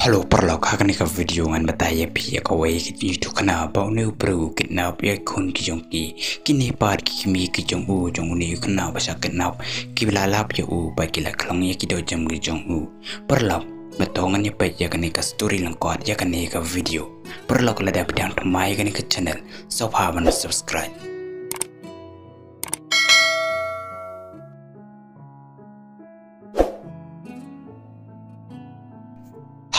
Halo perlo kakak ka video ngan bataya pi akawai ki YouTube kana ba ne upru kitna pi kun ki jongki kini par ki mi ki jong u jong ne kana ba sa kitna ki bilala pi u ba ki la klong ya ki do jam ki jong u perlo batongan ya pa ya kani ka story lang ko ya kani ka video perlo kala da bidang tamai kani ka channel so pa ban subscribe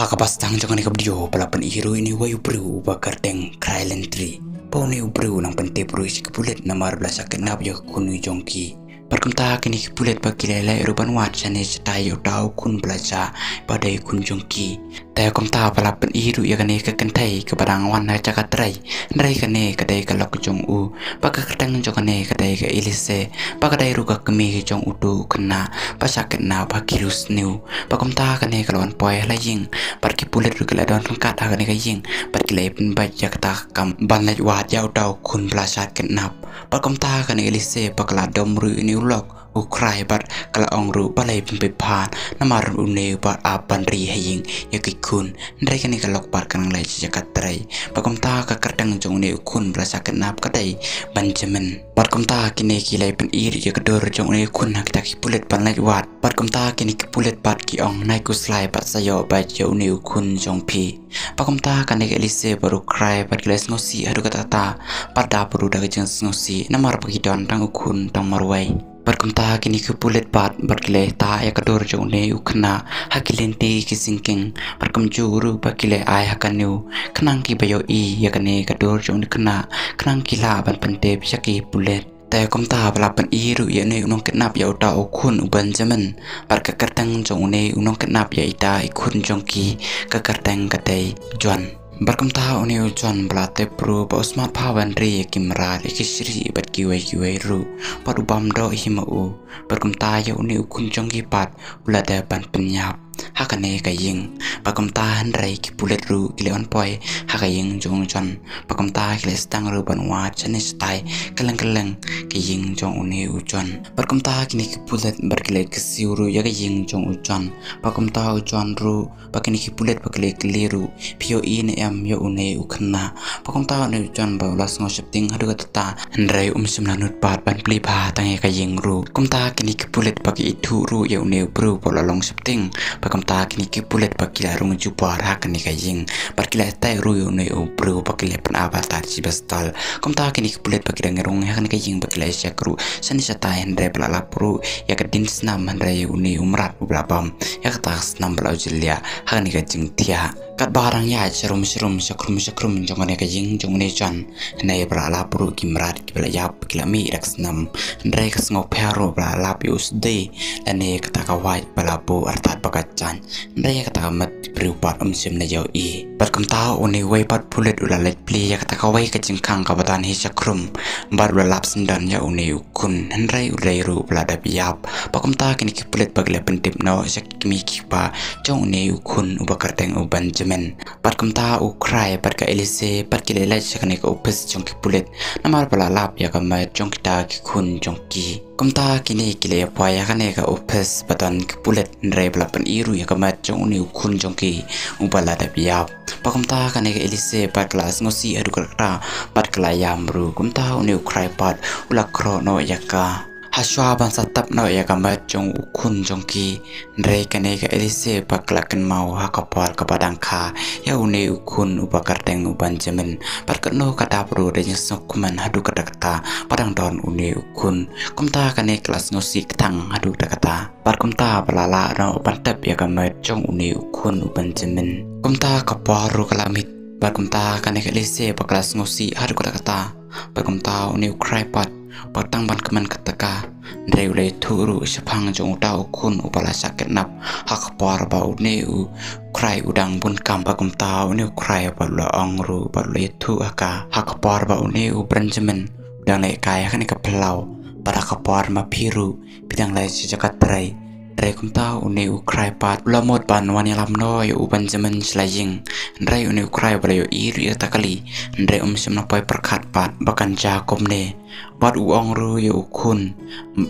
Hakapas tang jangan ni video pelapan hero ini wayu bru bakar teng Krylan tree. Pau ni bru nang pente bru si kepulet namar belasa kenap ya kunu jongki. Perkemta kini kepulet bagi lelai ruban wat sane setai utau kun belaja pada kun jongki. Taya komta pelapan hero ya kene kekentai ke barang wan na jagat rai. Nrai kene kadai kalok jong u. Baka ketang jong kene kadai ke ilise. Baka dai ruga kemi jong udu kena pasak kena bakirus new. Pakomta kene kalon poy laying. Pergi pulit rugala don kat agane kaying pergi lepin baja kata kam banlaj wat ya utau kun belasat kenap perkomta kane elise pakala domru ini ulok ukrai bar kala ongru balai pin pepan namar une bar apan ri haying yakikun ndai kane kalok par kanang lai jakat trai perkomta ka kardang jong ne kun belasat kenap kadai Benjamin perkomta kine kilai pin iri ya kedor jong ne kun hak tak pulit banlaj wat perkomta kine pulit pat ki ong nai kuslai pat sayo baja une kun jong pi pakomta kane elise baru cry pat giles ngosi adu kata ta pada baru dah jeng ngosi namar pagi don tang ukun tang marwai perkomta kini kepulet pat bergile ta ya kedor jong ne ukna hakilente kisingking perkom juru bakile ai hakanu kenang ki bayo I ya kane kedor jong ne kena kenang kila ban pente pisaki pulet Taya komta pelapan iru ya ne unong kenap ya uta ukun uban zaman par kekertang jong ne unong kenap ya ita ikun jongki kekertang kadai juan berkomta une ujuan belate pro ba smart pawan ri kimra ikisri bat kiwai ru par ubam do himau berkomta ya une ukun jongki pat ulada ban penyap hakane kaying pakomta handrai ki pulet ru kileon poi hakaying jong jon pakomta kiles tang ru banwa chane stai keleng kaying jong une ujon pakomta kini ki pulet berkile kesiuru ya kaying jong ujon pakomta ujon ru pakini ki pulet bakile kliru pio in em yo une ukna pakomta ne ujon baulas ngosepting hadu kata handrai semlanut pat ban pli ba tangi kaying ru komta kini ki pulet bagi itu ru ya une bru polalong septing pakomta kini ki pulet bakila rung jubar hakani kaying bakila tai ruyo ne ubru bakila pen avatar si bestal komta kini ki pulet bakila ngerung hakani kaying bakila syakru sani sata hendre pelala pru ya kedin snam hendre uni umrat blabam ya kata snam belau jelia hakani kaying tia kat barang ya serum syakrum jangan ya kaying jong ne jan hne pelala pru kimrat kibela yap bakila mi raksnam hendre kasngop hero pelala pius de lane kata kawai pelapu artat bakacan Ndaya kata kamat berupat sim na jauh I berkomta une wai pat pulet ulalet pli ya kata kawai kejengkang kabatan hisakrum bar ulap sendan ya une ukun hendrai ulai ru belada biap pakomta kini ki pulet bagla pentip no sakimi kipa jong une ukun ubakar teng uban jemen berkomta ukrai berka elise perkilelai sakane ka upes jong ki pulet namar pelalap ya kamat jong kita ki kun jong ki komta kini kile apa ya kane ka upes batan ki pulet ndrai belapan iru ya kamat jong une ukun jong ki ubala da biap pakomta kane ka elise pat kelas ngosi adu kata pat kelayam bru komta une ukrai pat ulakro no yaka haswa ban satap no ya kamat jong ukun jong ki ndrai kane ka elise pat kelaken mau hakapal kepadang ka ya une ukun ubakar teng uban jemen pat no kata bru de nyesok kuman hadu kata padang don une ukun komta kane kelas ngosi ketang hadu kata pat komta pelala no pantap ya kamat jong une ukun uban jemen komta kaparu kalamit pat komta kane kelise pa kelas ngosi hadu kata pat komta une ukrai pat patang ban keman ketaka ndai ulai turu sepang jong uta ukun upala sakit nap hak par ba une u krai udang bun kam pa komta une ukrai pa la angru pa le tu aka hak par ba une u Benjamin udang lai kaya kan ke pelau pada kapar ma piru bidang lai sejakat terai Ndrai komta une ukrai pat lamot ban wani lamno yo uban zaman selaying ndrai une ukrai bala yo iri takali ndrai semna poi perkat pat bakan jakom ne bad uang ru ya ukun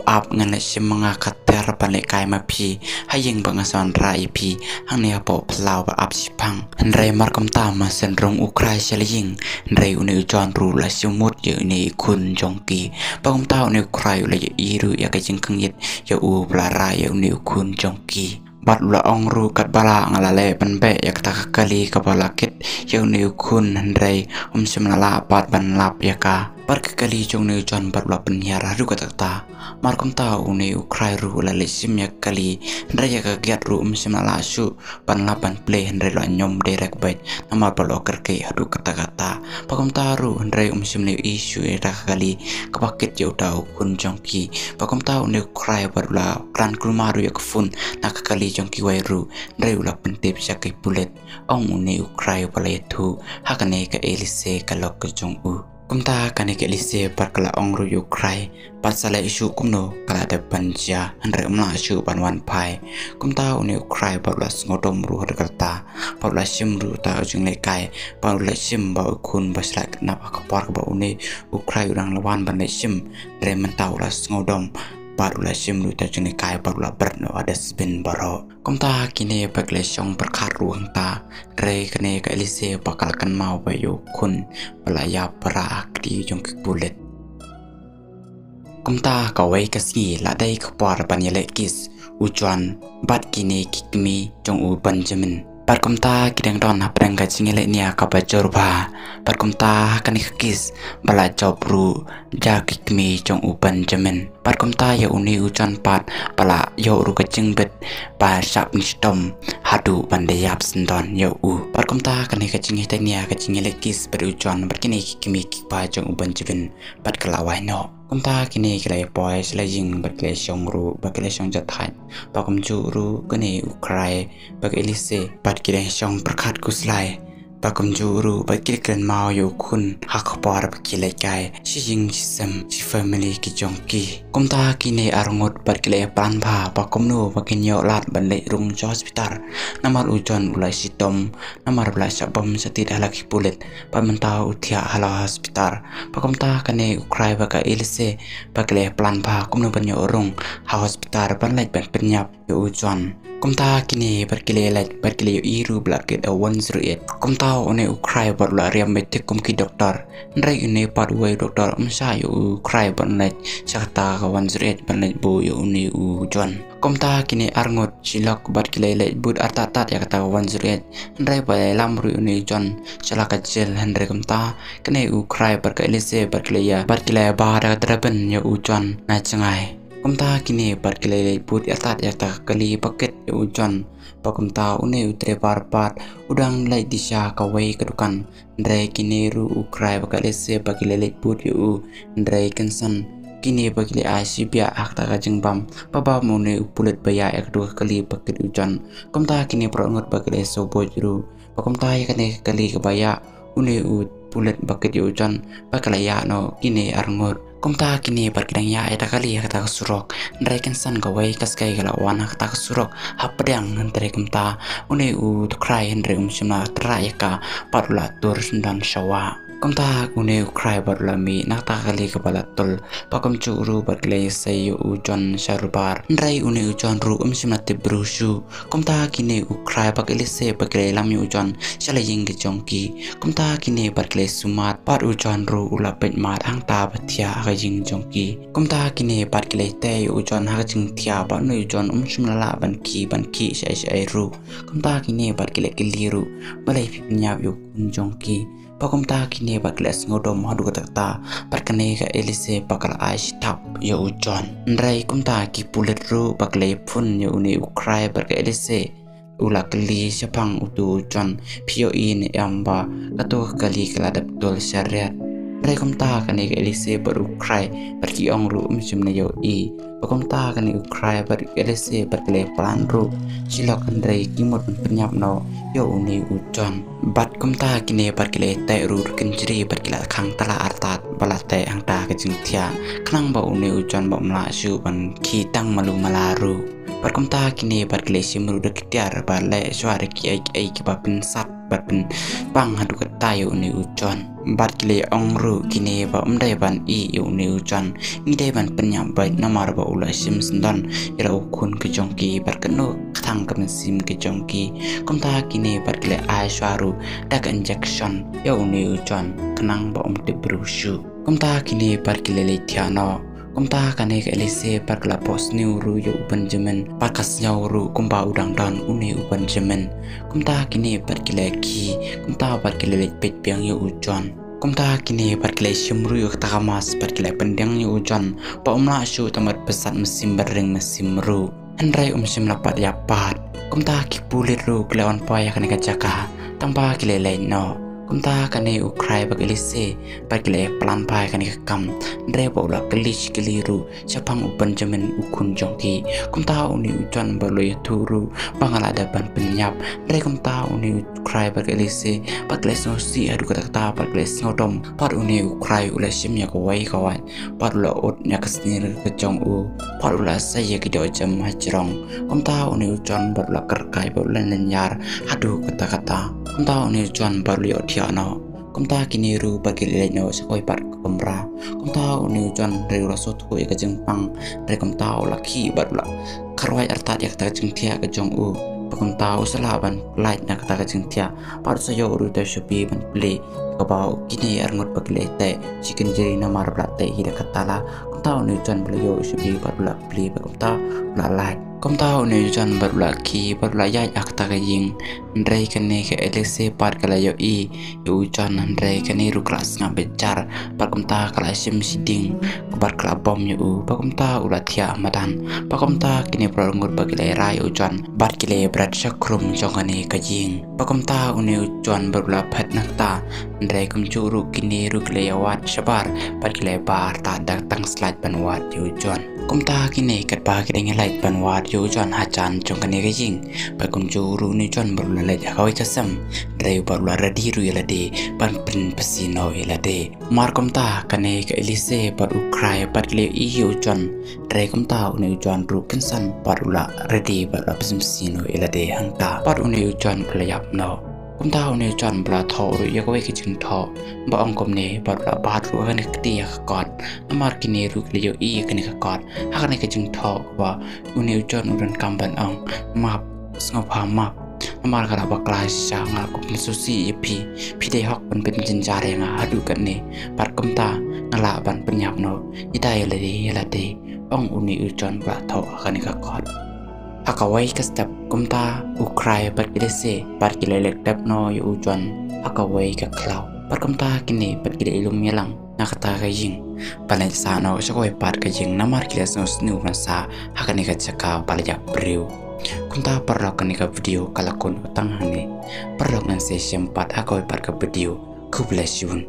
ap ngana simanga kater panlekai mapi hayeng bangasan rai pi hang ne apo plau ba ap sipang nrai markom ta ma senrong ukrai seling nrai une ujon ru la simut ye ne kun jongki pagom ta une ukrai la iru ya ka jingkang yet ya u plara ya une kun jongki bat la ong ru kat bala ngalale penbe yak tak kali kepala kit yang ni kun handrai semnala bat ban lap yaka par kali jong ni jon bat la penhiara ru kata markom ta une ukrai ru la lesim yak kali handrai yak giat ru semnala su ban lap ban play handrai la nyom direct bait nama balo kerke ru kata pakom ta ru handrai semne isu era kali kapakit jau tau kun jongki pakom ta une ukrai bat la kran kulmaru yak fun nak kali jongki wairu ndai ula pentip sakai pulet ong une ukrai palaitu hakane ka elise kalok ke jong u kumta kane ke elise par kala ong ru ukrai pasala isu kumno kala de panja andre mla isu panwan pai kumta une ukrai parla ngodom ru harkata parla simru ta jing le kai parla sim ba kun basla nap akapar ba une ukrai urang lawan ban le sim re mentau la ngodom parula simru ta jene kai parula berno ada spin baro komta kine bakle song perkhat ruang ta re kene ka elise bakal kan mau bayo kun balaya para akti jong kulet komta ka wai kasi la dai khpar panile kis ujuan bat kine kikmi jong u benjamin Parkomta kidang don aprang ka cingile nia ka bajor ba parkomta kan kis bala jobru jakik mi jong uban jemen parkomta ya uni ujan pat bala yo ru ka jingbet ba sap ni stom hadu bandayap sendon yo u parkomta kan ka cingite nia ka cingile kis berujan berkini kikmi ba jong uban jemen pat kelawai no kumta kini kelai boys lajing berkelai ru berkelai syong jatai pakom juru kene ukrai bag elise pat kire syong perkat kuslai pakom juru bag kire kren mau yo kun hak par berkelai kai sijing sistem si family ki jongki kumta kini arngot berkelai plan ba pakom no bakin yo lat bandai rung jo hospital namar ujon ulai sitom namar bla sabam setida lagi pulet pamenta utia hala hospital pakomta kane ukrai bag elise bakle plan ba kumno banyo rung ha hospital ban lait ban penyap yo ujon kumta kini berkile lait berkile iru blaket a 108 kumta one ukrai bar la riam metik kum ki doktor ndrai une padwai doktor umsa yo ukrai ban lait sakta ka 108 ban lait bo yo une ujon kumta kini arngot silak berkile lait bud artatat ya kata 108 ndrai ba lamru une jon salaka jel ndrai kumta kene ukrai berkile se berkile ya berkile ba da draben yo ujon na changai kumta kini berkile put atat yata kali paket ujon pakumta une utre parpat udang lai disha kawai kedukan ndrai kini ru ukrai bakale se bakile put yu ndrai kensan kini bakile asibia akta kajeng bam baba mune upulet baya ekdua kali paket ujon kumta kini prongot bakile soboj ru pakumta yakane kali kebaya une pulet baket ujon bakale ya no kini arngot kumta kini berkidang ya eta kali kata surok ndrai kensan gawai kaskai galawan kata surok hapdang ndrai kumta une u tukrai ndrai simna trayaka parula tur sundan shawa kumta une ukrai barula mi nakta kali kepala tol pakom curu berkelai sayu ujon sharubar ndrai une ujon ru simna tibrusu kumta kini ukrai bakile se berkelai lami ujon shalaying jongki kumta kini berkelai sumat par ujon ru ulapet mat hang ta batia jing jongki kumta kini berkelai te ujon hajing tia ba nu ujon simna la ban ki sai ru kumta kini berkelai kiliru balai pipnya yu jongki pakumta kini bakles ngodom hadu kata perkene ka elise bakal ais tap yo ujon ndrai kumta ki pulet ru bakle pun yo uni ukrai berke elise ula kali sepang utu ujon pio in yamba kato kali keladap tol syariat ndrai kumta kane ka elise berukrai berki ong ru simna yo I pakumta kane ukrai berke elise berkele plan ru silok ndrai kimot penyap no yo uni ujon bat kumta kini berkile tai ru kenjri berkila khang tala artat balate angta kejing tia khnang ba uni ujon ba mla su ban ki tang malu malaru Perkumta kini berkelesi merudak tiar balai suara kiai kibapin sat berpen bang hadu ketayu ni ujon berkele ongru kini ba umdai ban i ni ujon ngidai ban penyambai namar ba ulah sim sendan ira ukun kejongki berkenu ketang kemesim kejongki kumta kini berkele ai suaru dak injection ni ujon kenang ba tibrusu kumta kini berkele letiano kumta kane ke elise parkla pos niuru yo Benjamin pakas nyauru kumpa udang dan uni Benjamin kumta kini parkile ki kumta parkile pet piang yo ujon kumta kini parkile simru yo takamas parkile pendang yo ujon pa umla syu tamat pesat mesim bering mesim ru andrai sim lapat yapat kumta ki pulit ru kelawan paya kane kajaka tanpa kile lain no kumta kane ukrai bagelise parkile plan pai kane kam ndre bola kelis keliru sapang Benjamin ukun jongki kumta uni ujon berloy turu bangala daban penyap ndre kumta uni ukrai bagelise pakles nosi adu kata pakles ngodom par uni ukrai ula simnya kawai kawan par ula ot nya kesnir kejong u par ula saya kido jam hajrong kumta uni ujon berla kerkai bola lenyar adu kata kumta uni ujon berloy no kumta kini ru bagi leno sekoi par kemra kumta uni ujon dari rasot ko ya kejengpang dari kumta laki barla karwai artat ya kata jengtia kejong u kumta usalaban light na kata jengtia par sayo uru te shopi ban play kabau kini arngot bagi lete chicken jeri na mar blate hida katala kumta uni ujon beliau shopi barla play kumta la light kumta uni ujon barla ki barla ya akta kajing ndrai kane ke elese par kala yo ujon ndrai kane ru kelas ngabejar par kumta kala sim siding bar kala bom yo kumta ulatia madan par kumta kini prolngur bagi rai ujon bar kile berat sakrum jongane kajing par kumta uni ujon barla phat nakta ndrai kumcuru kini ru klewat sabar par kile bar ta datang slide banwat ujon kumta kini kat ba kideng light banwat ujon hajan jongane kajing par kumcuru ni ujon barla lej kawai kasam dari barla radiru ilade ban pin pesino ilade markomta kane ke elise par ukrai par le ujon dari komta uni ujon ru kensan parula ready barla pesino ilade hangta par uni ujon klayap no kumta uni ujon bla thoru yakawai kicing tho ba ongkom ne barla bat ru kan kti yakot amar kini ru kleo kane kakot hakane kicing tho ba uni ujon uran kamban ang map sngopa map amar kara bakla sanga ko susi pi dei hok ban pen jinjare nga adu kan ne par kumta ngala ban penyap no idai lade ong uni ujon ba tho kan ka kot akawai kastap kumta ukrai par kilese par kilelek tap no yu ujon akawai ka klau par kumta kini par kile ilum melang nakata kajing palan sa no sakoi par kajing namar kilas no snu sa hakane ka chaka palja priu kumta perlok ke video kalakun utang hane perlok nan session 4 akoi par ke video ku bless you.